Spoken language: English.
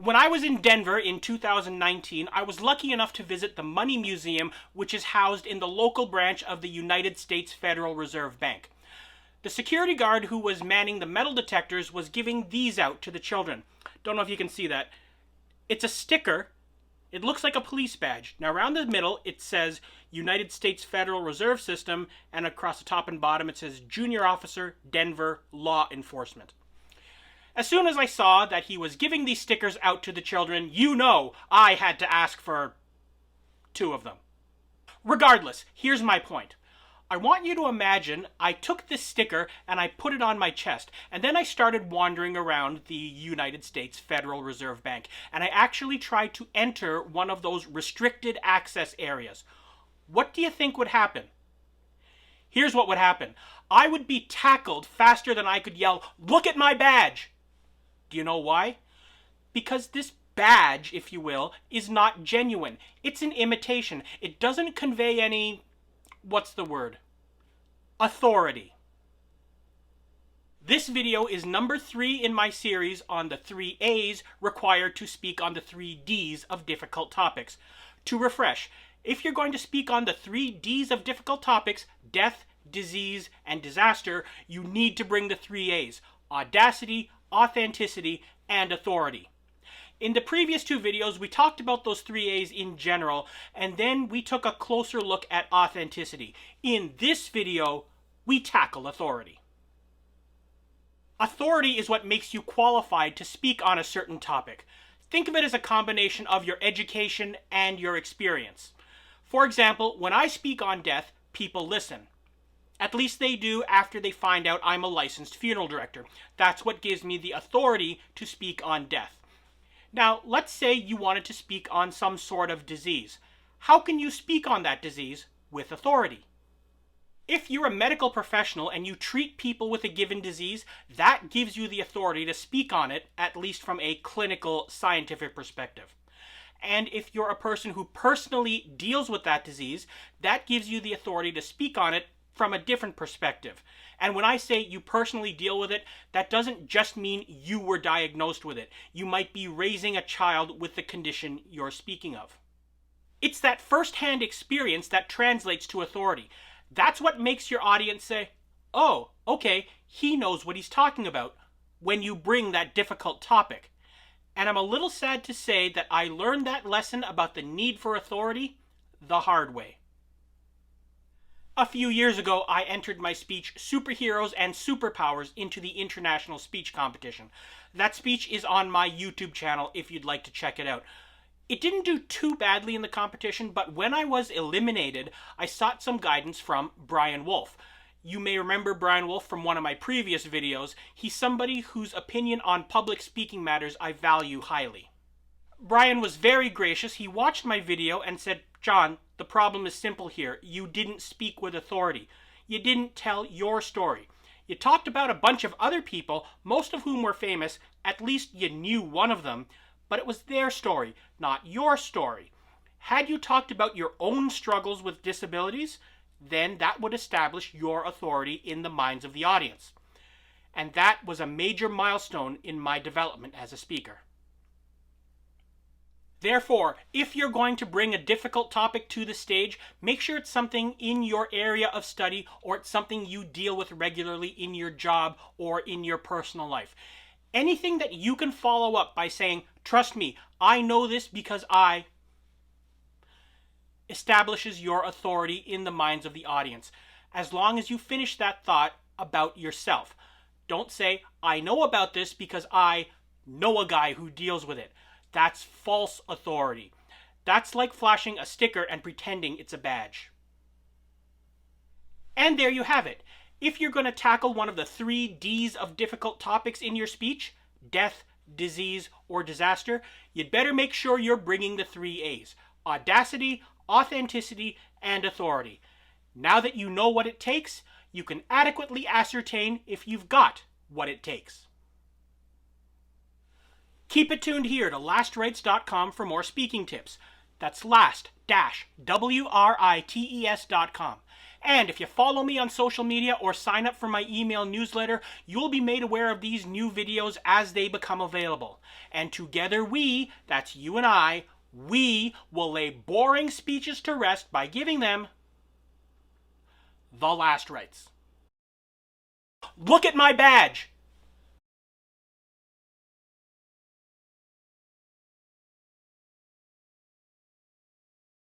When I was in Denver in 2019, I was lucky enough to visit the Money Museum, which is housed in the local branch of the United States Federal Reserve Bank. The security guard who was manning the metal detectors was giving these out to the children. Don't know if you can see that. It's a sticker. It looks like a police badge. Now around the middle it says United States Federal Reserve System, and across the top and bottom it says Junior Officer, Denver Law Enforcement. As soon as I saw that he was giving these stickers out to the children, I had to ask for 2 of them. Regardless, here's my point. I want you to imagine I took this sticker and I put it on my chest, and then I started wandering around the United States Federal Reserve Bank, and I actually tried to enter one of those restricted access areas. What do you think would happen? Here's what would happen. I would be tackled faster than I could yell, "Look at my badge!" Do you know why? Because this badge, if you will, is not genuine. It's an imitation. It doesn't convey any, authority. This video is number 3 in my series on the 3 A's required to speak on the 3 D's of difficult topics. To refresh, if you're going to speak on the 3 D's of difficult topics, death, disease, and disaster, you need to bring the 3 A's: audacity, authenticity, and authority. In the previous 2 videos, we talked about those 3 A's in general, and then we took a closer look at authenticity. In this video, we tackle authority. Authority is what makes you qualified to speak on a certain topic. Think of it as a combination of your education and your experience. For example, when I speak on death, people listen. At least they do after they find out I'm a licensed funeral director. That's what gives me the authority to speak on death. Now, let's say you wanted to speak on some sort of disease. How can you speak on that disease with authority? If you're a medical professional and you treat people with a given disease, that gives you the authority to speak on it, at least from a clinical, scientific perspective. And if you're a person who personally deals with that disease, that gives you the authority to speak on it from a different perspective. And when I say you personally deal with it, that doesn't just mean you were diagnosed with it. You might be raising a child with the condition you're speaking of. It's that first-hand experience that translates to authority. That's what makes your audience say, "Oh, okay, he knows what he's talking about," when you bring that difficult topic. And I'm a little sad to say that I learned that lesson about the need for authority the hard way. A few years ago, I entered my speech, Superheroes and Superpowers, into the International Speech Competition. That speech is on my YouTube channel if you'd like to check it out. It didn't do too badly in the competition, but when I was eliminated, I sought some guidance from Brian Wolf. You may remember Brian Wolf from one of my previous videos. He's somebody whose opinion on public speaking matters I value highly. Brian was very gracious. He watched my video and said, "John, the problem is simple here. You didn't speak with authority. You didn't tell your story. You talked about a bunch of other people, most of whom were famous. At least you knew one of them. But it was their story, not your story. Had you talked about your own struggles with disabilities, then that would establish your authority in the minds of the audience." And that was a major milestone in my development as a speaker. Therefore, if you're going to bring a difficult topic to the stage, make sure it's something in your area of study, or it's something you deal with regularly in your job or in your personal life. Anything that you can follow up by saying, "Trust me, I know this because I," establishes your authority in the minds of the audience, as long as you finish that thought about yourself. Don't say, "I know about this because I know a guy who deals with it." That's false authority. That's like flashing a sticker and pretending it's a badge. And there you have it. If you're going to tackle one of the 3 D's of difficult topics in your speech, death, disease, or disaster, you'd better make sure you're bringing the 3 A's: audacity, authenticity, and authority. Now that you know what it takes, you can adequately ascertain if you've got what it takes. Keep it tuned here to lastrites.com for more speaking tips. That's last, writes.com. And if you follow me on social media or sign up for my email newsletter, you'll be made aware of these new videos as they become available. And together we, that's you and I, we will lay boring speeches to rest by giving them the last rites. Look at my badge!